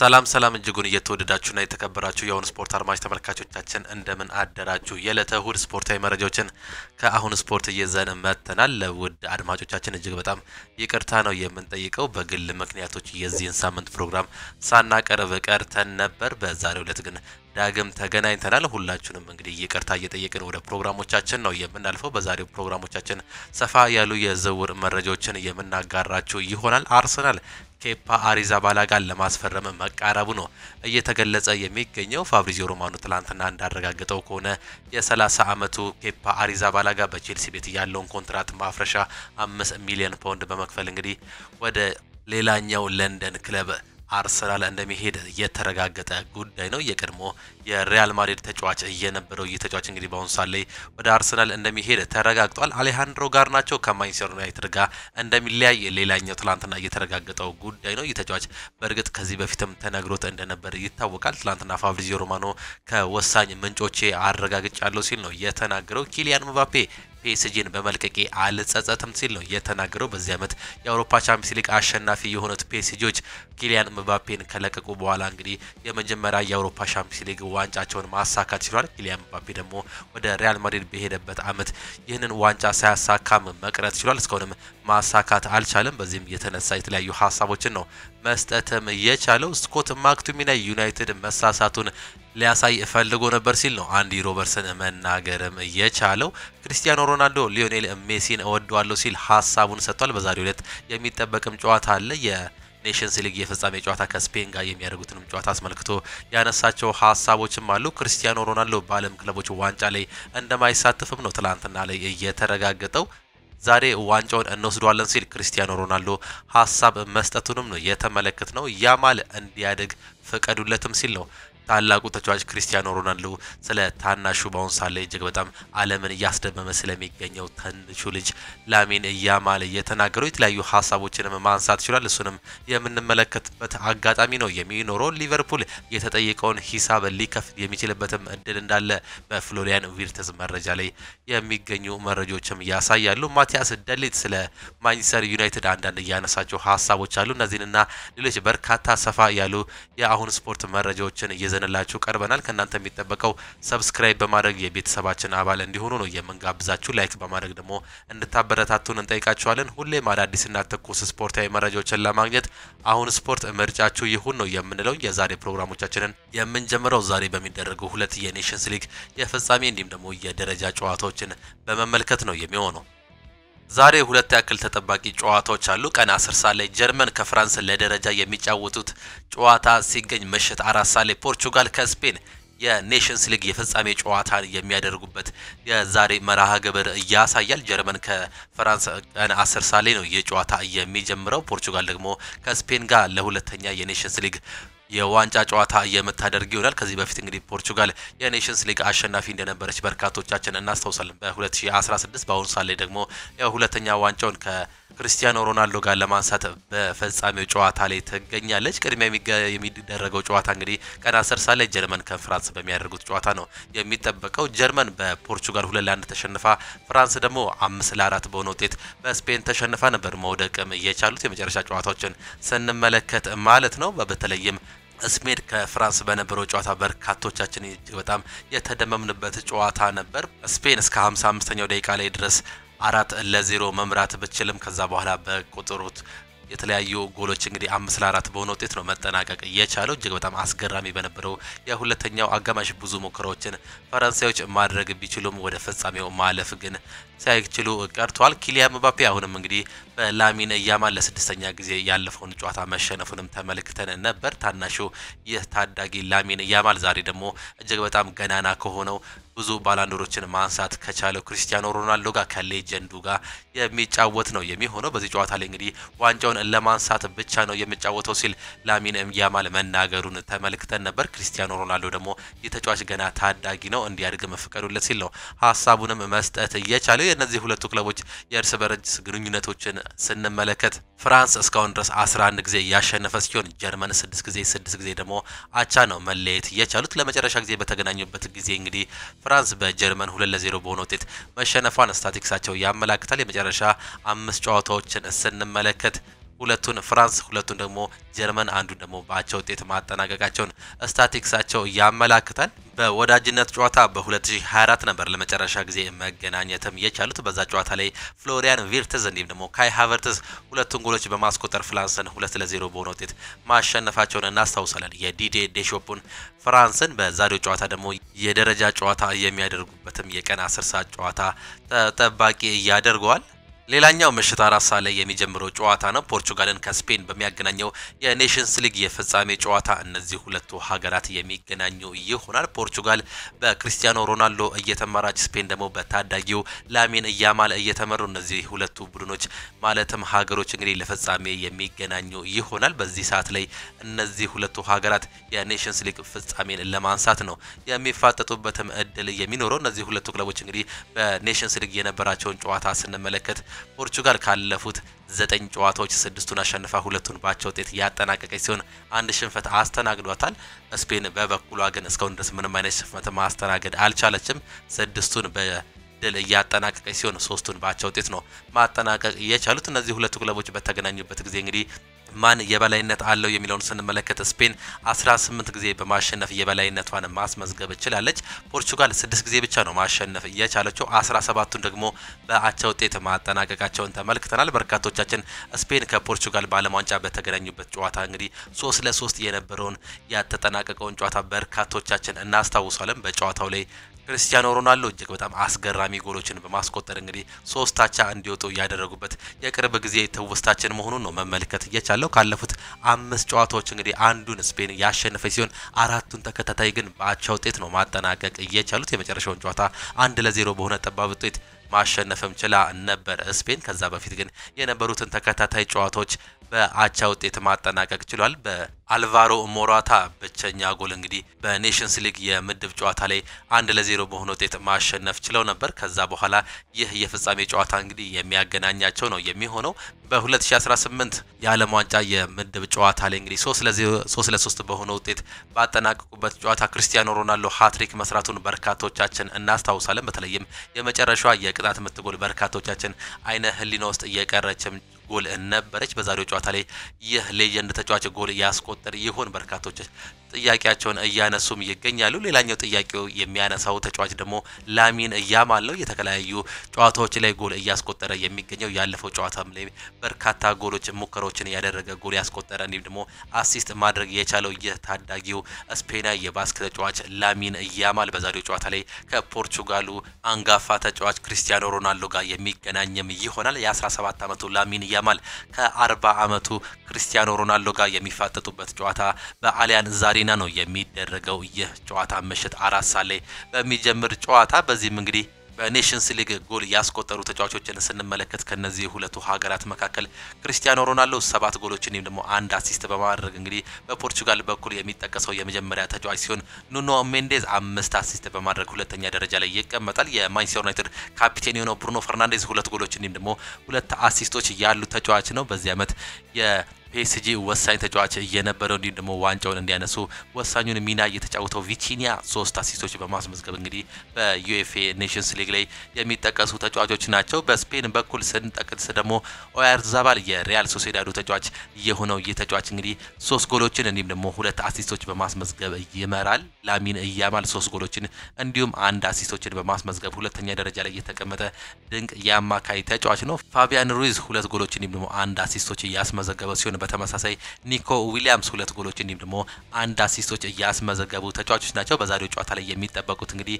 ሰላም እጅጉን እየተወደዳችሁና የተከበራችሁ የአሁን ስፖርት አድማጭ ተመልካቾቻችን እንደምን አደራችሁ። የዕለተ እሁድ ስፖርታዊ መረጃዎችን ከአሁን ስፖርት ይዘን መጥተናል። ለውድ አድማጮቻችን እጅግ በጣም ይቅርታ ነው የምንጠይቀው። በግል ምክንያቶች የዚህን ሳምንት ፕሮግራም ሳናቀርብ ቀርተን ነበር። በዛሬው ዕለት ግን ዳግም ተገናኝተናል። ሁላችሁንም እንግዲህ ይቅርታ እየጠየቅን ወደ ፕሮግራሞቻችን ነው የምናልፈው። በዛሬው ፕሮግራሞቻችን ሰፋ ያሉ የዝውውር መረጃዎችን የምናጋራችሁ ይሆናል። አርሰናል ኬፓ አሪዛባላጋን ለማስፈረም መቃረቡ ነው እየተገለጸ የሚገኘው። ፋብሪዚዮ ሮማኖ ትላንትና እንዳረጋገጠው ከሆነ የ30 ዓመቱ ኬፓ አሪዛባላጋ በቼልሲ ቤት ያለውን ኮንትራት ማፍረሻ 5 ሚሊዮን ፓውንድ በመክፈል እንግዲህ ወደ ሌላኛው ለንደን ክለብ አርሰናል እንደሚሄድ የተረጋገጠ ጉዳይ ነው። የቀድሞ የሪያል ማድሪድ ተጫዋች የነበረው ተጫዋች እንግዲህ በአሁኑ ሰዓት ላይ ወደ አርሰናል እንደሚሄድ ተረጋግጧል። አሌሃንድሮ ጋርናቾ ከማንቸስተር ዩናይትድ ጋር እንደሚለያይ ሌላኛው ትላንትና የተረጋገጠው ጉዳይ ነው። ተጫዋች በእርግጥ ከዚህ በፊትም ተነግሮት እንደነበር ይታወቃል። ትላንትና ፋብሪዚዮ ሮማኖ ከወሳኝ ምንጮቼ አረጋግጫለሁ ሲል ነው የተናገረው። ኪሊያን ምባፔ ፒኤስጂን በመልቀቄ አልጸጸትም ሲል ነው የተናገረው። በዚህ ዓመት የአውሮፓ ቻምፒየንስ ሊግ አሸናፊ የሆኑት ፒኤስጂዎች ኪሊያን ምባፔን ከለቀቁ በኋላ እንግዲህ የመጀመሪያ የአውሮፓ ቻምፒየንስ ሊግ ዋንጫቸውን ማሳካት ችሏል። ኪሊያን ምባፔ ደግሞ ወደ ሪያል ማድሪድ በሄደበት ዓመት ይህንን ዋንጫ ሳያሳካም መቅረት ችሏል። እስካሁንም ማሳካት አልቻለም። በዚህም የተነሳ የተለያዩ ሀሳቦችን ነው መስጠትም የቻለው። ስኮት ማክቶሚናይ ዩናይትድ መሳሳቱን ሊያሳይ ፈልጎ ነበር ሲል ነው አንዲ ሮበርትሰን መናገርም የቻለው። ክሪስቲያኖ ሮናልዶ ሊዮኔል ሜሲን እወደዋለሁ ሲል ሀሳቡን ሰጥቷል። በዛሬው ዕለት የሚጠበቅም ጨዋታ አለ። የኔሽንስ ሊግ የፍጻሜ ጨዋታ ከስፔን ጋር የሚያደርጉትንም ጨዋታ አስመልክቶ ያነሳቸው ሀሳቦችም አሉ። ክሪስቲያኖ ሮናልዶ በዓለም ክለቦች ዋንጫ ላይ እንደማይሳተፍም ነው ትላንትና ላይ የተረጋገጠው። ዛሬ ዋንጫውን እንወስደዋለን ሲል ክሪስቲያኖ ሮናልዶ ሀሳብ መስጠቱንም ነው የተመለከትነው። ያማል እንዲያድግ ፍቀዱለትም ሲል ነው ታላቁ ተጫዋች ክሪስቲያኖ ሮናልዶ ስለ ታናሹ በአሁን ሰዓት ላይ እጅግ በጣም ዓለምን እያስደመመ ስለሚገኘው ትንሹ ልጅ ላሚን ያማል የተናገረው። የተለያዩ ሀሳቦችንም ማንሳት ይችላል። እሱንም የምንመለከትበት አጋጣሚ ነው የሚኖረው። ሊቨርፑል የተጠየቀውን ሂሳብ ሊከፍል የሚችልበትም እድል እንዳለ በፍሎሪያን ቪርትዝ መረጃ ላይ የሚገኙ መረጃዎችም ያሳያሉ። ማቲያስ ደሊት ስለ ማንቸስተር ዩናይትድ አንዳንድ እያነሳቸው ሀሳቦች አሉ። እነዚህንና ሌሎች በርካታ ሰፋ ያሉ የአሁን ስፖርት መረጃዎችን ይዘንላችሁ ቀርበናል። ከእናንተ የሚጠበቀው ሰብስክራይብ በማድረግ የቤተሰባችን አባል እንዲሆኑ ነው የምንጋብዛችሁ። ላይክ በማድረግ ደግሞ እንድታበረታቱን እንጠይቃችኋለን። ሁሌም አዳዲስና ትኩስ ስፖርታዊ መረጃዎችን ለማግኘት አሁን ስፖርት ምርጫችሁ ይሁን ነው የምንለው። የዛሬ ፕሮግራሞቻችንን የምንጀምረው ዛሬ በሚደረጉ ሁለት የኔሽንስ ሊግ የፍጻሜ እንዲሁም ደግሞ የደረጃ ጨዋታዎችን በመመልከት ነው የሚሆነው። ዛሬ ሁለት ያክል ተጠባቂ ጨዋታዎች አሉ። ቀን 10 ሰዓት ላይ ጀርመን ከፍራንስ ለደረጃ የሚጫወቱት ጨዋታ ሲገኝ ምሽት 4 ሰዓት ላይ ፖርቹጋል ከስፔን የኔሽንስ ሊግ የፍጻሜ ጨዋታ የሚያደርጉበት የዛሬ መርሃ ግብር ያሳያል። ጀርመን ከፍራንስ ቀን 10 ሰዓት ላይ ነው የጨዋታ የሚጀምረው። ፖርቹጋል ደግሞ ከስፔን ጋር ለሁለተኛ የኔሽንስ ሊግ የዋንጫ ጨዋታ የምታደርግ ይሆናል። ከዚህ በፊት እንግዲህ ፖርቹጋል የኔሽንስ ሊግ አሸናፊ እንደነበረች በርካቶቻችን እናስታውሳለን በ2016። በአሁኑ ሰዓት ላይ ደግሞ የሁለተኛ ዋንጫውን ከክሪስቲያኖ ሮናልዶ ጋር ለማንሳት በፍጻሜው ጨዋታ ላይ ትገኛለች። ቅድሚያ የሚደረገው ጨዋታ እንግዲህ ቀን 10 ሰዓት ላይ ጀርመን ከፍራንስ በሚያደርጉት ጨዋታ ነው የሚጠበቀው። ጀርመን በፖርቹጋል 2-1 ተሸንፋ ፍራንስ ደግሞ 5-4 በሆነ ውጤት በስፔን ተሸንፋ ነበር መውደቅም የቻሉት የመጨረሻ ጨዋታዎችን ስንመለከት ማለት ነው። በተለይም ስፔን ከፍራንስ በነበረው ጨዋታ በርካቶቻችን በጣም የተደመምንበት ጨዋታ ነበር። ስፔን እስከ 55ኛው ደቂቃ ላይ ድረስ 4-0 መምራት ብችልም ከዛ በኋላ በቁጥሩት የተለያዩ ጎሎች እንግዲህ 5-4 በሆነ ውጤት ነው መጠናቀቅ የቻለው። እጅግ በጣም አስገራሚ በነበረው የሁለተኛው አጋማሽ ብዙ ሙከራዎችን ፈረንሳዮች ማድረግ ቢችሉም ወደ ፍጻሜው ማለፍ ግን ሳይችሉ ቀርቷል። ኪሊያን ምባፔ አሁንም እንግዲህ በላሚን ያማል ለስድስተኛ ጊዜ ያለፈውን ጨዋታ መሸነፉንም ተመልክተን ነበር። ታናሹ ይህ ታዳጊ ላሚን ያማል ዛሬ ደግሞ እጅግ በጣም ገናና ከሆነው ብዙ ባላንዶሮችን ማንሳት ከቻለው ክሪስቲያኖ ሮናልዶ ጋር ከሌጀንዱ ጋር የሚጫወት ነው የሚሆነው። በዚህ ጨዋታ ላይ እንግዲህ ዋንጫውን ለማንሳት ብቻ ነው የሚጫወተው ሲል ላሚን ያማል መናገሩን ተመልክተን ነበር። ክሪስቲያኖ ሮናልዶ ደግሞ የተጫዋች ገና ታዳጊ ነው እንዲያድግ መፍቀዱለት ሲል ነው ሀሳቡንም መስጠት የቻለው። የእነዚህ ሁለቱ ክለቦች የእርስ በርስ ግንኙነቶችን ስንመለከት ፍራንስ እስካሁን ድረስ 11 ጊዜ ያሸነፈ ሲሆን ጀርመን 6 ጊዜ ደግሞ አቻ ነው መለየት የቻሉት። ለመጨረሻ ጊዜ በተገናኙበት ጊዜ እንግዲህ ፍራንስ በጀርመን 2-0 በሆነ ውጤት መሸነፏን ስታቲክሳቸው ያመላክታል። የመጨረሻ 5 ጨዋታዎችን ስንመለከት ሁለቱን ፍራንስ ሁለቱን ደግሞ ጀርመን አንዱን ደግሞ በአቻ ውጤት ማጠናቀቃቸውን ስታቲክሳቸው ያመላክታል። በወዳጅነት ጨዋታ በ2024 ነበር ለመጨረሻ ጊዜ መገናኘትም የቻሉት። በዛ ጨዋታ ላይ ፍሎሪያን ቪርትዝ እንዲሁም ደግሞ ካይ ሃቨርትዝ ሁለቱን ጎሎች በማስቆጠር ፍራንስን 2-0 በሆነ ውጤት ማሸነፋቸውን እናስታውሳለን። የዲዴ ዴሾፑን ፍራንስን በዛሬው ጨዋታ ደግሞ የደረጃ ጨዋታ የሚያደርጉበትም የቀን 10 ሰዓት ጨዋታ ተጠባቂ ያደርገዋል። ሌላኛው ምሽት 4 ሰዓት ላይ የሚጀምረው ጨዋታ ነው። ፖርቹጋልን ከስፔን በሚያገናኘው የኔሽንስ ሊግ የፍጻሜ ጨዋታ እነዚህ ሁለቱ ሀገራት የሚገናኙ ይሆናል። ፖርቹጋል በክሪስቲያኖ ሮናልዶ እየተመራች፣ ስፔን ደግሞ በታዳጊው ላሚን ያማል እየተመሩ እነዚህ ሁለቱ ቡድኖች ማለትም ሀገሮች እንግዲህ ለፍጻሜ የሚገናኙ ይሆናል። በዚህ ሰዓት ላይ እነዚህ ሁለቱ ሀገራት የኔሽንስ ሊግ ፍጻሜን ለማንሳት ነው የሚፋጠጡበትም እድል የሚኖረው። እነዚህ ሁለቱ ክለቦች እንግዲህ በኔሽንስ ሊግ የነበራቸውን ጨዋታ ስንመለከት ፖርቹጋል ካለፉት 9 ጨዋታዎች 6ቱን አሸንፋ 2ቱን ባቻ ውጤት ያጠናቀቀች ሲሆን አንድ ሽንፈት አስተናግዷታል። ስፔን በበኩሏ ግን እስካሁን ድረስ ምንም አይነት ሽንፈት ማስተናገድ አልቻለችም። 6ቱን በድል ያጠናቀቀች ሲሆን 3ቱን ባቻ ውጤት ነው ማጠናቀቅ የቻሉት። እነዚህ ሁለቱ ክለቦች በተገናኙበት ጊዜ እንግዲህ ማን የበላይነት አለው የሚለውን ስንመለከት ስፔን 18 ጊዜ በማሸነፍ የበላይነቷን ማስመዝገብ ችላለች። ፖርቹጋል 6 ጊዜ ብቻ ነው ማሸነፍ የቻለችው። 17ቱን ደግሞ በአቻ ውጤት ማጠናቀቃቸውን ተመልክተናል። በርካቶቻችን ስፔን ከፖርቹጋል በዓለም ዋንጫ በተገናኙበት ጨዋታ እንግዲህ 3-3 የነበረውን ያተጠናቀቀውን ጨዋታ በርካቶቻችን እናስታውሳለን። በጨዋታው ላይ ክርስቲያኖ ሮናልዶ እጅግ በጣም አስገራሚ ጎሎችን በማስቆጠር እንግዲህ 3 አቻ እንዲወጡ ያደረጉበት የቅርብ ጊዜ ትውስታችን መሆኑን ነው መመልከት የቻለው። ካለፉት 5 ጨዋታዎች እንግዲህ አንዱን ስፔን ያሸነፈች ሲሆን 4ቱን ተከታታይ ግን በአቻ ውጤት ነው ማጠናቀቅ የቻሉት። የመጨረሻውን ጨዋታ 1-0 በሆነ ጠባብ ውጤት ማሸነፍም ችላ ነበር ስፔን። ከዛ በፊት ግን የነበሩትን ተከታታይ ጨዋታዎች በአቻ ውጤት ማጠናቀቅ ችሏል። በአልቫሮ ሞራታ ብቸኛ ጎል እንግዲህ በኔሽንስ ሊግ የምድብ ጨዋታ ላይ 1-0 በሆነ ውጤት ማሸነፍ ችለው ነበር። ከዛ በኋላ ይህ የፍጻሜ ጨዋታ እንግዲህ የሚያገናኛቸው ነው የሚሆነው። በ2018 የዓለም ዋንጫ የምድብ ጨዋታ ላይ እንግዲህ 3-3 በሆነ ውጤት ባጠናቀቁበት ጨዋታ ክርስቲያኖ ሮናልዶ ሃትሪክ መስራቱን በርካቶቻችን እናስታውሳለን። በተለይም የመጨረሻዋ የቅጣት ምት ጎል በርካቶቻችን አይነ ህሊና ውስጥ እየቀረችም ጎል ነበረች። በዛሬው ጨዋታ ላይ ይህ ሌጀንድ ተጫዋች ጎል ያስቆጠር ይሆን? በርካቶች ጥያቄያቸውን እያነሱም ይገኛሉ። ሌላኛው ጥያቄው የሚያነሳው ተጫዋች ደግሞ ላሚን ያማል ነው። የተከላዩ ጨዋታዎች ላይ ጎል እያስቆጠረ የሚገኘው ያለፈው ጨዋታም ላይ በርካታ ጎሎች ሙከራዎችን ያደረገ ጎል ያስቆጠረ እንዲሁም ደግሞ አሲስት ማድረግ የቻለው ይህ ታዳጊው ስፔናዊ የባስኬት ተጫዋች ላሚን ያማል በዛሬው ጨዋታ ላይ ከፖርቹጋሉ አንጋፋ ተጫዋች ክርስቲያኖ ሮናልዶ ጋር የሚገናኝም ይሆናል። የ17 ዓመቱ ላሚን ያማል ከ40 ዓመቱ ክርስቲያኖ ሮናልዶ ጋር የሚፋጠጡበት ጨዋታ በአሊያንዝ አሬና ነው የሚደረገው። ይህ ጨዋታ ምሽት 4 ሰዓት ላይ በሚጀምር ጨዋታ በዚህም እንግዲህ በኔሽንስ ሊግ ጎል ያስቆጠሩ ተጫዋቾችን ስንመለከት ከነዚህ ሁለቱ ሀገራት መካከል ክርስቲያኖ ሮናልዶ 7 ጎሎችን ወይም ደግሞ 1 አሲስት በማድረግ እንግዲህ በፖርቹጋል በኩል የሚጠቀሰው የመጀመሪያ ተጫዋች ሲሆን ኑኖ ሜንዴዝ 5 አሲስት በማድረግ ሁለተኛ ደረጃ ላይ ይቀመጣል። የማንቸስተር ዩናይትድ ካፒቴን የሆነው ብሩኖ ፈርናንዴዝ 2 ጎሎችን ወይም ደግሞ 2 አሲስቶች ያሉ ተጫዋች ነው። በዚህ ዓመት ፒኤስጂ ወሳኝ ተጫዋች እየነበረው እንዲሁም ደግሞ ዋንጫውን እንዲያነሱ ወሳኙን ሚና እየተጫወተው ቪቲኒያ 3 አሲስቶች በማስመዝገብ እንግዲህ በዩኤፍኤ ኔሽንስ ሊግ ላይ የሚጠቀሱ ተጫዋቾች ናቸው። በስፔን በኩል ስንጠቅስ ደግሞ ኦያርዛባል የሪያል ሶሴዳዱ ተጫዋች የሆነው ይህ ተጫዋች እንግዲህ 3 ጎሎችን እንዲሁም ደግሞ 2 አሲስቶች በማስመዝገብ ይመራል። ላሚን ያማል 3 ጎሎችን እንዲሁም 1 አሲስቶችን በማስመዝገብ ሁለተኛ ደረጃ ላይ የተቀመጠ ድንቅ የአማካይ ተጫዋች ነው። ፋቢያን ሩይዝ 2 ጎሎችን እንዲሁም ደግሞ 1 አሲስቶች ያስመዘገበ ሲሆን በተመሳሳይ ኒኮ ዊሊያምስ 2 ጎሎችን እንዲሁም ደግሞ 1 አሲስቶች ያስመዘገቡ ተጫዋቾች ናቸው። በዛሬው ጨዋታ ላይ የሚጠበቁት እንግዲህ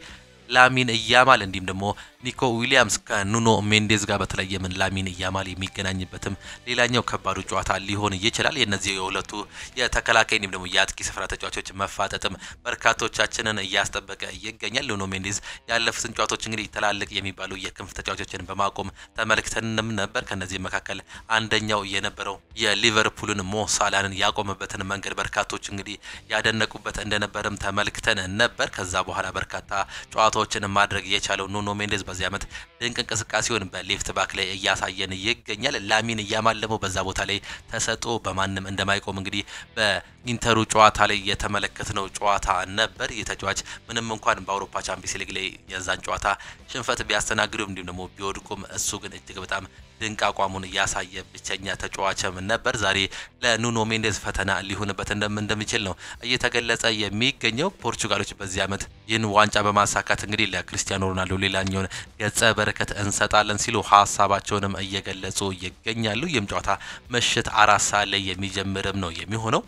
ላሚን ያማል እንዲሁም ደግሞ ኒኮ ዊሊያምስ ከኑኖ ሜንዴዝ ጋር በተለየ ምን ላሚን ያማል የሚገናኝበትም ሌላኛው ከባዱ ጨዋታ ሊሆን ይችላል። የነዚህ የሁለቱ የተከላካይ እንዲሁም ደግሞ የአጥቂ ስፍራ ተጫዋቾች መፋጠጥም በርካቶቻችንን እያስጠበቀ ይገኛል። ኑኖ ሜንዴዝ ያለፉትን ጨዋታዎች እንግዲህ ተላልቅ የሚባሉ የክንፍ ተጫዋቾችን በማቆም ተመልክተንም ነበር። ከነዚህ መካከል አንደኛው የነበረው የሊቨርፑልን ሞ ሳላንን ያቆመበትን መንገድ በርካቶች እንግዲህ ያደነቁበት እንደነበርም ተመልክተን ነበር። ከዛ በኋላ በርካታ ጨዋታዎችን ማድረግ የቻለው ኑኖ ሜንዴዝ በዚህ ዓመት ድንቅ እንቅስቃሴውን በሌፍት ባክ ላይ እያሳየን ይገኛል። ላሚን ያማል ደግሞ በዛ ቦታ ላይ ተሰጥቶ በማንም እንደማይቆም እንግዲህ በኢንተሩ ጨዋታ ላይ የተመለከትነው ጨዋታ ነበር። የተጫዋች ምንም እንኳን በአውሮፓ ቻምፒየንስ ሊግ ላይ የዛን ጨዋታ ሽንፈት ቢያስተናግዱ እንዲሁም ደግሞ ቢወድቁም እሱ ግን እጅግ በጣም ድንቅ አቋሙን ያሳየ ብቸኛ ተጫዋችም ነበር። ዛሬ ለኑኖ ሜንዴዝ ፈተና ሊሆንበት እንደሚችል ነው እየተገለጸ የሚገኘው። ፖርቹጋሎች በዚህ ዓመት ይህን ዋንጫ በማሳካት እንግዲህ ለክርስቲያኖ ሮናልዶ ሌላኛውን ገጸ በረከት እንሰጣለን ሲሉ ሀሳባቸውንም እየገለጹ ይገኛሉ። ይህም ጨዋታ ምሽት 4 ሰዓት ላይ የሚጀምርም ነው የሚሆነው።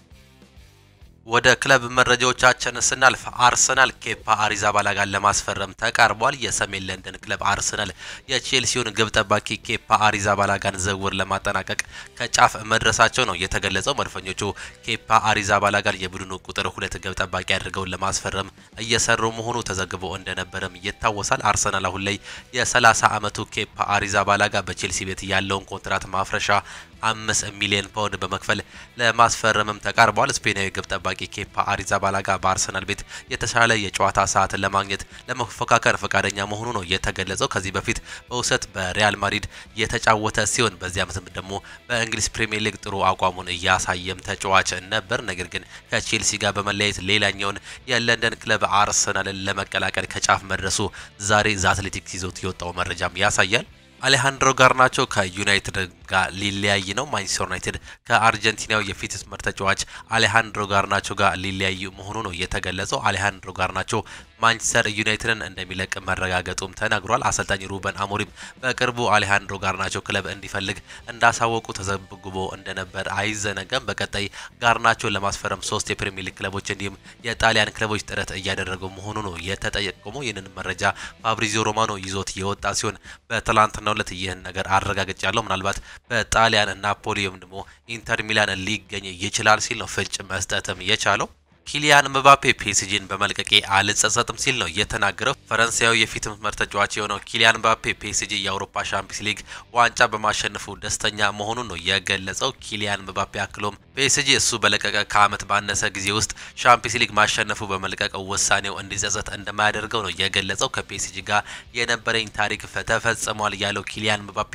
ወደ ክለብ መረጃዎቻችን ስናልፍ አርሰናል ኬፓ አሪዛባላጋን ለማስፈረም ተቃርቧል። የሰሜን ለንደን ክለብ አርሰናል የቼልሲውን ግብ ጠባቂ ኬፓ አሪዛባላጋን ዝውውር ለማጠናቀቅ ከጫፍ መድረሳቸው ነው የተገለጸው። መድፈኞቹ ኬፓ አሪዛባላጋን የቡድኑ ቁጥር 2 ግብ ጠባቂ አድርገው ለማስፈረም እየሰሩ መሆኑ ተዘግቦ እንደነበረም ይታወሳል። አርሰናል አሁን ላይ የ30 ዓመቱ ኬፓ አሪዛባላጋ በቼልሲ ቤት ያለውን ኮንትራት ማፍረሻ 5 ሚሊዮን ፓውንድ በመክፈል ለማስፈረምም ተቃርቧል። ስፔናዊ ግብ ጠባቂ ኬፓ አሪዛባላጋ በአርሰናል ቤት የተሻለ የጨዋታ ሰዓትን ለማግኘት ለመፎካከር ፈቃደኛ መሆኑ ነው የተገለጸው። ከዚህ በፊት በውሰት በሪያል ማድሪድ የተጫወተ ሲሆን በዚህ ዓመትም ደግሞ በእንግሊዝ ፕሪሚየር ሊግ ጥሩ አቋሙን እያሳየም ተጫዋች ነበር። ነገር ግን ከቼልሲ ጋር በመለያየት ሌላኛውን የለንደን ክለብ አርሰናልን ለመቀላቀል ከጫፍ መድረሱ ዛሬ ዘ አትሌቲክስ ይዞት የወጣው መረጃም ያሳያል። አሌሃንድሮ ጋርናቾ ከዩናይትድ ጋር ሊለያይ ነው። ማንቸስተር ዩናይትድ ከአርጀንቲናው የፊት መስመር ተጫዋች አሌሃንድሮ ጋርናቾ ጋር ሊለያይ መሆኑ ነው የተገለጸው። አሌሃንድሮ ጋርናቾ ማንቸስተር ዩናይትድን እንደሚለቅ መረጋገጡም ተነግሯል። አሰልጣኝ ሩበን አሞሪም በቅርቡ አሌሃንድሮ ጋርናቾ ክለብ እንዲፈልግ እንዳሳወቁ ተዘግቦ እንደነበር አይዘነጋም። በቀጣይ ጋርናቾን ለማስፈረም 3 የፕሪሚየር ሊግ ክለቦች እንዲሁም የጣሊያን ክለቦች ጥረት እያደረጉ መሆኑ ነው የተጠየቀው። ይህንን መረጃ ፋብሪዚዮ ሮማኖ ይዞት የወጣ ሲሆን በትላንትናው ዕለት ይህን ነገር አረጋግጫለሁ፣ ምናልባት በጣሊያን ናፖሊ ወይም ደግሞ ኢንተር ሚላን ሊገኝ ይችላል ሲል ነው ፍንጭ መስጠትም የቻለው። ኪሊያን ምባፔ ፒኤስጂን በመልቀቄ አልጸጸትም ሲል ነው የተናገረው። ፈረንሳያዊ የፊት መስመር ተጫዋች የሆነው ኪሊያን ምባፔ ፒኤስጂ የአውሮፓ ሻምፒዮንስ ሊግ ዋንጫ በማሸነፉ ደስተኛ መሆኑን ነው የገለጸው። ኪሊያን ምባፔ አክሎም ፒኤስጂ እሱ በለቀቀ ከዓመት ባነሰ ጊዜ ውስጥ ሻምፒዮንስ ሊግ ማሸነፉ በመልቀቀው ውሳኔው እንዲጸጸት እንደማያደርገው ነው የገለጸው። ከፒኤስጂ ጋር የነበረኝ ታሪክ ተፈጽሟል ያለው ኪሊያን ምባፔ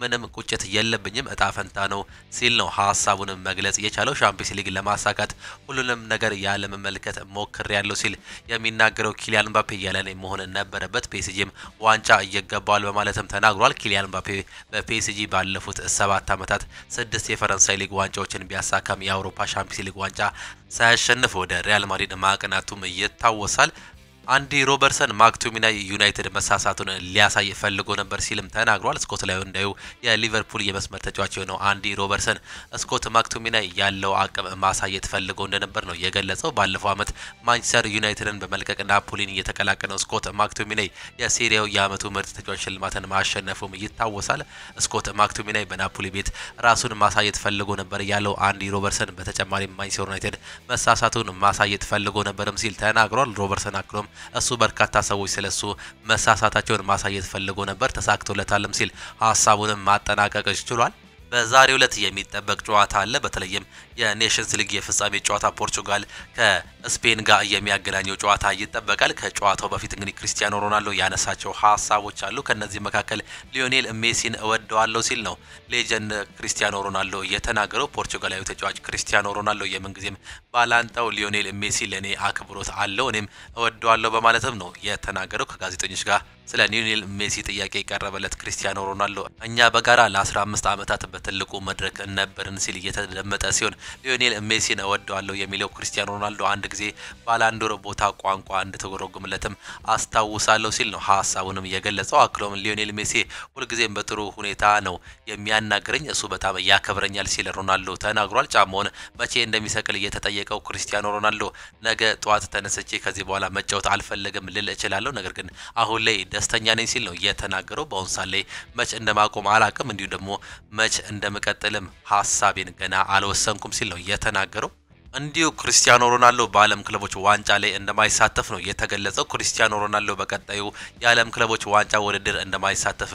ምንም ቁጭት የለብኝም እጣ ፈንታ ነው ሲል ነው ሀሳቡንም መግለጽ የቻለው። ሻምፒዮንስ ሊግ ለማሳካት ሁሉንም ነገር ያለመመልከት ሞክሬያለሁ ሲል የሚናገረው ኪሊያን ምባፔ ያለኔ መሆን ነበረበት፣ ፒኤስጂም ዋንጫ እየገባዋል በማለትም ተናግሯል። ኪሊያን ምባፔ በፒኤስጂ ባለፉት 7 ዓመታት 6 የፈረንሳይ ሊግ ዋንጫዎችን ቢያሳካም የአውሮፓ ሻምፒዮንስ ሊግ ዋንጫ ሳያሸንፍ ወደ ሪያል ማድሪድ ማቅናቱም ይታወሳል። አንዲ ሮበርትሰን ማክቶሚናይ ዩናይትድ መሳሳቱን ሊያሳይ ፈልጎ ነበር ሲልም ተናግሯል። ስኮትላንዳዊ የሊቨርፑል የመስመር ተጫዋች የሆነው አንዲ ሮበርትሰን ስኮት ማክቶሚናይ ያለው አቅም ማሳየት ፈልጎ እንደነበር ነው የገለጸው። ባለፈው ዓመት ማንቸስተር ዩናይትድን በመልቀቅ ናፖሊን የተቀላቀለው ስኮት ማክቶሚናይ የሴሪያው የዓመቱ ምርጥ ተጫዋች ሽልማትን ማሸነፉም ይታወሳል። ስኮት ማክቶሚናይ በናፖሊ ቤት ራሱን ማሳየት ፈልጎ ነበር ያለው አንዲ ሮበርትሰን በተጨማሪም ማንቸስተር ዩናይትድ መሳሳቱን ማሳየት ፈልጎ ነበርም ሲል ተናግሯል። ሮበርትሰን አክሎም እሱ በርካታ ሰዎች ስለሱ መሳሳታቸውን ማሳየት ፈልጎ ነበር ተሳክቶለታልም ሲል ሀሳቡንም ማጠናቀቅ ችሏል። በዛሬው ዕለት የሚጠበቅ ጨዋታ አለ። በተለይም የኔሽንስ ሊግ የፍጻሜ ጨዋታ ፖርቹጋል ከስፔን ጋር የሚያገናኘው ጨዋታ ይጠበቃል። ከጨዋታው በፊት እንግዲህ ክርስቲያኖ ሮናልዶ ያነሳቸው ሀሳቦች አሉ። ከነዚህ መካከል ሊዮኔል ሜሲን እወደዋለሁ ሲል ነው ሌጀንድ ክርስቲያኖ ሮናልዶ የተናገረው። ፖርቹጋላዊ ተጫዋች ክርስቲያኖ ሮናልዶ የምንጊዜም ባላንጣው ሊዮኔል ሜሲ ለኔ አክብሮት አለው እኔም እወደዋለሁ በማለትም ነው የተናገረው። ከጋዜጠኞች ጋር ስለ ሊዮኔል ሜሲ ጥያቄ የቀረበለት ክርስቲያኖ ሮናልዶ እኛ በጋራ ለ15 ዓመታት በትልቁ መድረክ ነበርን ሲል እየተደመጠ ሲሆን ሊዮኔል ሜሲን እወደዋለሁ የሚለው ክርስቲያኖ ሮናልዶ አንድ ጊዜ ባላንዶር ቦታ ቋንቋ እንደተጎረጎመለትም አስታውሳለሁ ሲል ነው ሀሳቡንም የገለጸው። አክሎም ሊዮኔል ሜሲ ሁልጊዜም በጥሩ ሁኔታ ነው የሚያናግረኝ፣ እሱ በጣም ያከብረኛል ሲል ሮናልዶ ተናግሯል። ጫማውን መቼ እንደሚሰቅል እየተጠየቀው ክርስቲያኖ ሮናልዶ ነገ ጧት ተነስቼ ከዚህ በኋላ መጫወት አልፈለግም ልል እችላለሁ፣ ነገር ግን አሁን ላይ ደስተኛ ነኝ ሲል ነው የተናገረው። በአሁን ሰዓት ላይ መች እንደማቆም አላቅም እንዲሁ ደግሞ መች እንደምቀጥልም ሀሳቤን ገና አልወሰንኩም ሲል ነው የተናገረው። እንዲሁ ክርስቲያኖ ሮናልዶ በዓለም ክለቦች ዋንጫ ላይ እንደማይሳተፍ ነው የተገለጸው። ክርስቲያኖ ሮናልዶ በቀጣዩ የዓለም ክለቦች ዋንጫ ውድድር እንደማይሳተፍ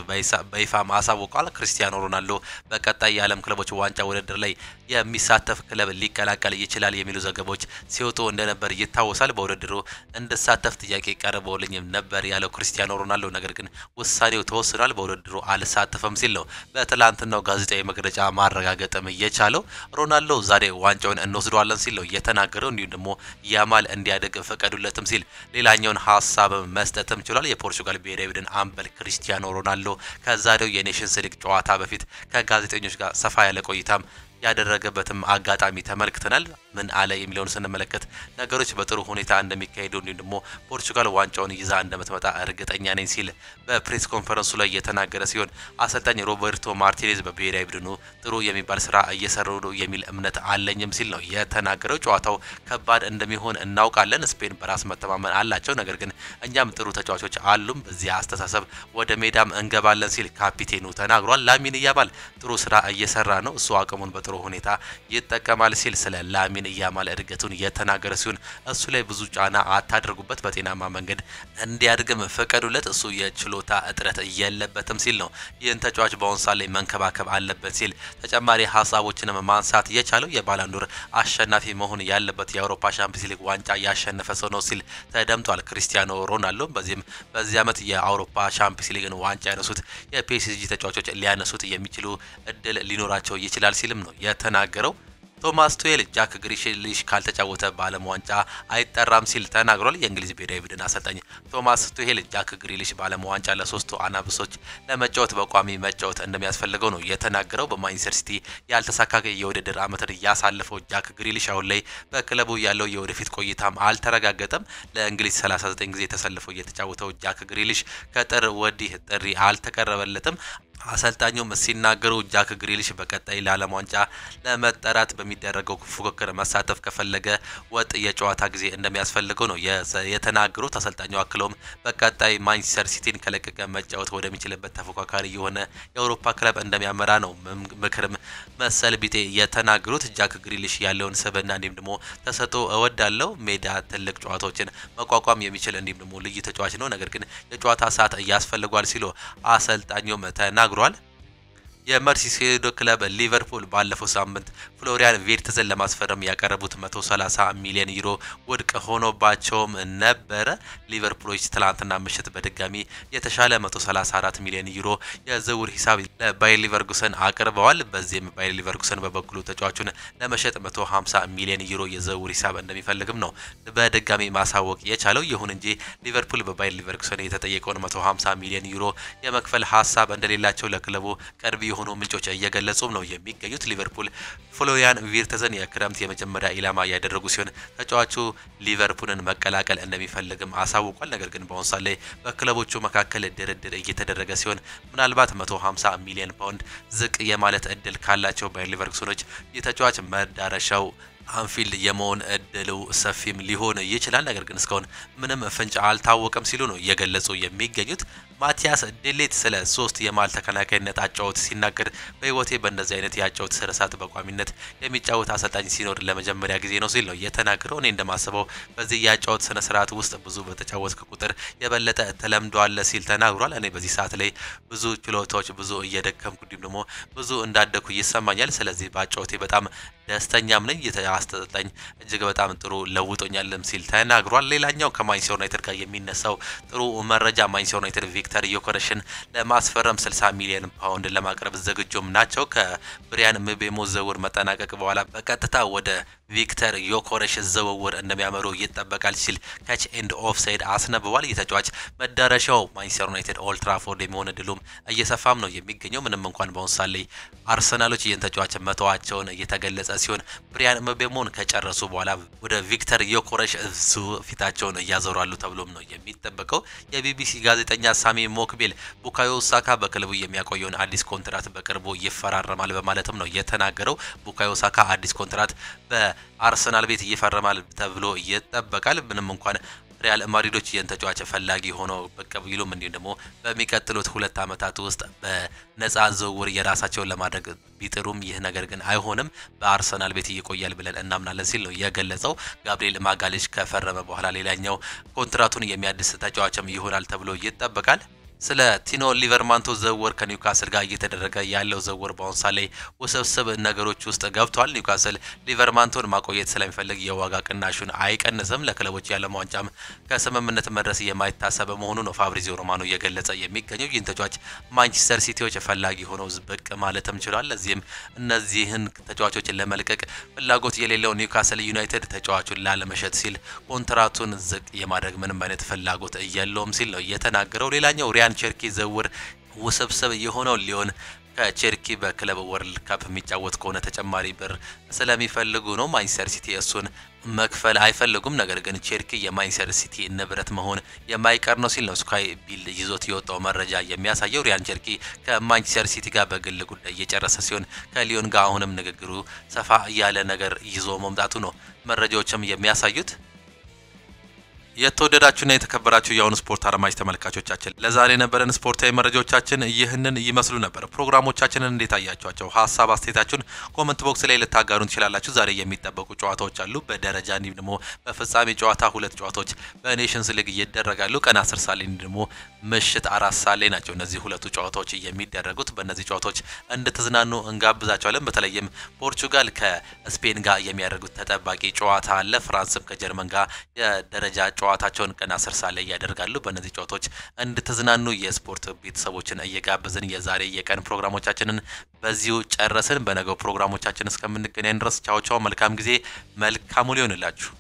በይፋ ማሳወቋል። ክርስቲያኖ ሮናልዶ በቀጣይ የዓለም ክለቦች ዋንጫ ውድድር ላይ የሚሳተፍ ክለብ ሊቀላቀል ይችላል የሚሉ ዘገባዎች ሲወጡ እንደነበር ይታወሳል። በውድድሩ እንድሳተፍ ጥያቄ ቀርቦልኝም ነበር ያለው ክርስቲያኖ ሮናልዶ፣ ነገር ግን ውሳኔው ተወስኗል፣ በውድድሩ አልሳተፈም ሲል ነው በትላንትናው ጋዜጣዊ መግለጫ ማረጋገጥም የቻለው። ሮናልዶ ዛሬ ዋንጫውን እንወስደዋለን ሲል ነው የተናገረው። እንዲሁም ደግሞ ያማል እንዲያደግ ፈቀዱለትም ሲል ሌላኛውን ሐሳብ መስጠትም ችሏል። የፖርቹጋል ብሔራዊ ቡድን አምበል ክሪስቲያኖ ሮናልዶ ከዛሬው የኔሽንስ ሊግ ጨዋታ በፊት ከጋዜጠኞች ጋር ሰፋ ያለ ቆይታም ያደረገበትም አጋጣሚ ተመልክተናል። ምን አለ የሚለውን ስንመለከት ነገሮች በጥሩ ሁኔታ እንደሚካሄዱ እንዲሁም ደግሞ ፖርቹጋል ዋንጫውን ይዛ እንደምትመጣ እርግጠኛ ነኝ ሲል በፕሬስ ኮንፈረንሱ ላይ የተናገረ ሲሆን አሰልጣኝ ሮበርቶ ማርቲኔዝ በብሔራዊ ቡድኑ ጥሩ የሚባል ስራ እየሰሩ ነው የሚል እምነት አለኝም ሲል ነው የተናገረው። ጨዋታው ከባድ እንደሚሆን እናውቃለን። ስፔን በራስ መተማመን አላቸው፣ ነገር ግን እኛም ጥሩ ተጫዋቾች አሉን፣ በዚያ አስተሳሰብ ወደ ሜዳም እንገባለን ሲል ካፒቴኑ ተናግሯል። ላሚን ያማል ጥሩ ስራ እየሰራ ነው፣ እሱ አቅሙን በጥሩ ሁኔታ ይጠቀማል ሲል ስለ ላሚን ያማል እድገቱን የተናገረ ሲሆን እሱ ላይ ብዙ ጫና አታድርጉበት፣ በጤናማ መንገድ እንዲያድግም ፈቀዱለት፣ እሱ የችሎታ እጥረት የለበትም ሲል ነው ይህን ተጫዋች በአሁን ሰዓት ላይ መንከባከብ አለበት ሲል ተጨማሪ ሀሳቦችንም ማንሳት የቻለው የባላንዶር አሸናፊ መሆን ያለበት የአውሮፓ ሻምፒዮንስ ሊግ ዋንጫ ያሸነፈ ሰው ነው ሲል ተደምጧል። ክሪስቲያኖ ሮናልዶ በዚህ ዓመት የአውሮፓ ሻምፒዮንስ ሊግን ዋንጫ ያነሱት የፒኤስጂ ተጫዋቾች ሊያነሱት የሚችሉ እድል ሊኖራቸው ይችላል ሲልም ነው የተናገረው። ቶማስ ቱሄል ጃክ ግሪሊሽ ካልተጫወተ በዓለም ዋንጫ አይጠራም ሲል ተናግሯል። የእንግሊዝ ብሔራዊ ቡድን አሰልጣኝ ቶማስ ቱሄል ጃክ ግሪሊሽ በዓለም ዋንጫ ለሶስቱ አናብሶች ለመጫወት በቋሚ መጫወት እንደሚያስፈልገው ነው የተናገረው። በማንቸስተር ሲቲ ያልተሳካ የውድድር ዓመትን ያሳለፈው ጃክ ግሪሊሽ አሁን ላይ በክለቡ ያለው የወደፊት ቆይታም አልተረጋገጠም። ለእንግሊዝ 39 ጊዜ ተሰልፎ የተጫወተው ጃክ ግሪሊሽ ከጥር ወዲህ ጥሪ አልተቀረበለትም። አሰልጣኙም ሲናገሩ ጃክ ግሪሊሽ በቀጣይ ለዓለም ዋንጫ ለመጠራት በሚደረገው ፉክክር መሳተፍ ከፈለገ ወጥ የጨዋታ ጊዜ እንደሚያስፈልገው ነው የተናገሩት። አሰልጣኙ አክለውም በቀጣይ ማንቸስተር ሲቲን ከለቀቀ መጫወት ወደሚችልበት ተፎካካሪ የሆነ የአውሮፓ ክለብ እንደሚያመራ ነው ምክርም መሰል ቢጤ የተናገሩት። ጃክ ግሪሊሽ ያለውን ስብዕና እንዲሁም ደግሞ ተሰጥኦ እወዳለው፣ ሜዳ ትልቅ ጨዋታዎችን መቋቋም የሚችል እንዲሁም ደግሞ ልዩ ተጫዋች ነው፣ ነገር ግን የጨዋታ ሰዓት ያስፈልጓል ሲሉ አሰልጣኙም ተናግሯል። የመርሲሳይዶ ክለብ ሊቨርፑል ባለፈው ሳምንት ፍሎሪያን ቪርትዝን ለማስፈረም ያቀረቡት 130 ሚሊዮን ዩሮ ውድቅ ሆኖባቸውም ነበረ። ሊቨርፑሎች ትላንትና ምሽት በድጋሚ የተሻለ 134 ሚሊዮን ዩሮ የዝውውር ሂሳብ ለባየር ሊቨርኩሰን አቅርበዋል። በዚህም ባየር ሊቨርኩሰን በበኩሉ ተጫዋቹን ለመሸጥ 150 ሚሊዮን ዩሮ የዝውውር ሂሳብ እንደሚፈልግም ነው በድጋሚ ማሳወቅ የቻለው። ይሁን እንጂ ሊቨርፑል በባየር ሊቨርኩሰን የተጠየቀውን 150 ሚሊዮን ዩሮ የመክፈል ሀሳብ እንደሌላቸው ለክለቡ ቅርብ የሆኑ ምንጮች እየገለጹ ነው የሚገኙት። ሊቨርፑል ፍሎሪያን ቪርትዝን የክረምት የመጀመሪያ ኢላማ ያደረጉ ሲሆን ተጫዋቹ ሊቨርፑልን መቀላቀል እንደሚፈልግም አሳውቋል። ነገር ግን በአሁኑ ሰዓት ላይ በክለቦቹ መካከል ድርድር እየተደረገ ሲሆን ምናልባት 150 ሚሊዮን ፓውንድ ዝቅ የማለት እድል ካላቸው ባየር ሊቨርኩሰኖች የተጫዋች መዳረሻው አንፊልድ የመሆን እድሉ ሰፊም ሊሆን ይችላል። ነገር ግን እስካሁን ምንም ፍንጭ አልታወቀም ሲሉ ነው እየገለጹ የሚገኙት። ማቲያስ ዴሌት ስለ 3 የማል ተከላካይነት አጫወት ሲናገር በህይወቴ በእንደዚህ አይነት ያጫወት ስርዓት በቋሚነት የሚጫወት አሰልጣኝ ሲኖር ለመጀመሪያ ጊዜ ነው ሲል ነው የተናገረው። እኔ እንደማስበው በዚህ ያጫወት ስነ ስርዓት ውስጥ ብዙ በተጫወትክ ቁጥር የበለጠ ተለምዷል ሲል ተናግሯል። እኔ በዚህ ሰዓት ላይ ብዙ ችሎታዎች ብዙ እየደከምኩ እንዲሁም ደግሞ ብዙ እንዳደኩ ይሰማኛል። ስለዚህ ባጫወቴ በጣም ደስተኛም ነኝ። አሰልጣኝ እጅግ በጣም ጥሩ ለውጦኛልም ሲል ተናግሯል። ሌላኛው ከማንቸስተር ዩናይትድ ጋር የሚነሳው ጥሩ መረጃ ማንቸስተር ዩናይትድ ቪክተር ዮከረስን ለማስፈረም 60 ሚሊዮን ፓውንድ ለማቅረብ ዝግጁም ናቸው። ከብሪያን ምቤሞ ዝውውር መጠናቀቅ በኋላ በቀጥታ ወደ ቪክተር ዮከረስ ዝውውር እንደሚያመሩ ይጠበቃል ሲል ካች ኤንድ ኦፍሳይድ አስነብቧል። የተጫዋች መዳረሻው ማንቸስተር ዩናይትድ ኦልድ ትራፎርድ የሚሆን እድሉም እየሰፋም ነው የሚገኘው። ምንም እንኳን በአሁኑ ሰዓት ላይ አርሰናሎች ይህን ተጫዋች መተዋቸውን እየተገለጸ ሲሆን ብሪያን ምቤሞን ከጨረሱ በኋላ ወደ ቪክተር ዮከረስ ፊታቸውን እያዞራሉ ተብሎም ነው የሚጠበቀው። የቢቢሲ ጋዜጠኛ ሳሚ ሞክቤል ቡካዮ ሳካ በክለቡ የሚያቆየውን አዲስ ኮንትራት በቅርቡ ይፈራረማል በማለትም ነው የተናገረው። ቡካዮ ሳካ አዲስ ኮንትራት በአርሰናል ቤት ይፈርማል ተብሎ ይጠበቃል። ምንም እንኳን ሪያል ማድሪዶች ይህን ተጫዋች ፈላጊ ሆነው በቃ ቢሉም እንዲሁም ደግሞ በሚቀጥሉት 2 ዓመታት ውስጥ በነፃ ዝውውር የራሳቸውን ለማድረግ ቢጥሩም ይህ ነገር ግን አይሆንም፣ በአርሰናል ቤት ይቆያል ብለን እናምናለን ሲል ነው የገለጸው። ጋብሪኤል ማጋሌሽ ከፈረመ በኋላ ሌላኛው ኮንትራቱን የሚያድስ ተጫዋችም ይሆናል ተብሎ ይጠበቃል። ስለ ቲኖ ሊቨርማንቶ ዝውውር ከኒውካስል ጋር እየተደረገ ያለው ዝውውር በአሁኑ ሰዓት ላይ ውስብስብ ነገሮች ውስጥ ገብቷል። ኒውካስል ሊቨርማንቶን ማቆየት ስለሚፈልግ የዋጋ ቅናሹን አይቀንስም። ለክለቦች የዓለም ዋንጫም ከስምምነት መድረስ የማይታሰብ መሆኑ ነው ፋብሪዚዮ ሮማኖ እየገለጸ የሚገኘው። ይህን ተጫዋች ማንቸስተር ሲቲዎች ፈላጊ ሆነው ብቅ ማለትም ችሏል። ለዚህም እነዚህን ተጫዋቾችን ለመልቀቅ ፍላጎት የሌለው ኒውካስል ዩናይትድ ተጫዋቹን ላለመሸጥ ሲል ኮንትራቱን ዝቅ የማድረግ ምንም አይነት ፍላጎት የለውም ሲል ነው የተናገረው። ሌላኛው ሪያን ቸርኪ ዝውውር ውስብስብ የሆነው ሊዮን ከቸርኪ በክለብ ወርልድ ካፕ የሚጫወት ከሆነ ተጨማሪ ብር ስለሚፈልጉ ነው። ማንቸስተር ሲቲ እሱን መክፈል አይፈልጉም። ነገር ግን ቸርኪ የማንቸስተር ሲቲ ንብረት መሆን የማይቀር ነው ሲል ነው ስካይ ቢልድ ይዞት የወጣው መረጃ የሚያሳየው። ሪያን ቸርኪ ከማንቸስተር ሲቲ ጋር በግል ጉዳይ እየጨረሰ ሲሆን ከሊዮን ጋር አሁንም ንግግሩ ሰፋ ያለ ነገር ይዞ መምጣቱ ነው መረጃዎችም የሚያሳዩት። የተወደዳችሁና የተከበራችሁ የአሁኑ ስፖርት አድማጭ ተመልካቾቻችን ለዛሬ የነበረን ስፖርታዊ መረጃዎቻችን ይህንን ይመስሉ ነበር። ፕሮግራሞቻችንን እንዴት አያችኋቸው? ሀሳብ አስተያየታችሁን ኮሜንት ቦክስ ላይ ልታጋሩን ትችላላችሁ። ዛሬ የሚጠበቁ ጨዋታዎች አሉ። በደረጃ እንዲሁም ደግሞ በፍጻሜ ጨዋታ 2 ጨዋታዎች በኔሽንስ ሊግ ይደረጋሉ። ቀን 10 ሰዓት ላይ ደግሞ ምሽት 4 ሰዓት ላይ ናቸው እነዚህ ሁለቱ ጨዋታዎች የሚደረጉት። በእነዚህ ጨዋታዎች እንድትዝናኑ እንጋብዛችኋለን። በተለይም ፖርቹጋል ከስፔን ጋር የሚያደርጉት ተጠባቂ ጨዋታ አለ። ፍራንስም ከጀርመን ጋር የደረጃ ጨዋታቸውን ቀን 10 ሰዓት ላይ ያደርጋሉ። በእነዚህ ጨዋታዎች እንድትዝናኑ የስፖርት ቤተሰቦችን እየጋበዝን የዛሬ የቀን ፕሮግራሞቻችንን በዚሁ ጨረስን። በነገው ፕሮግራሞቻችን እስከምንገናኝ ድረስ ቻው ቻው። መልካም ጊዜ፣ መልካም ውሎ ይሁንላችሁ።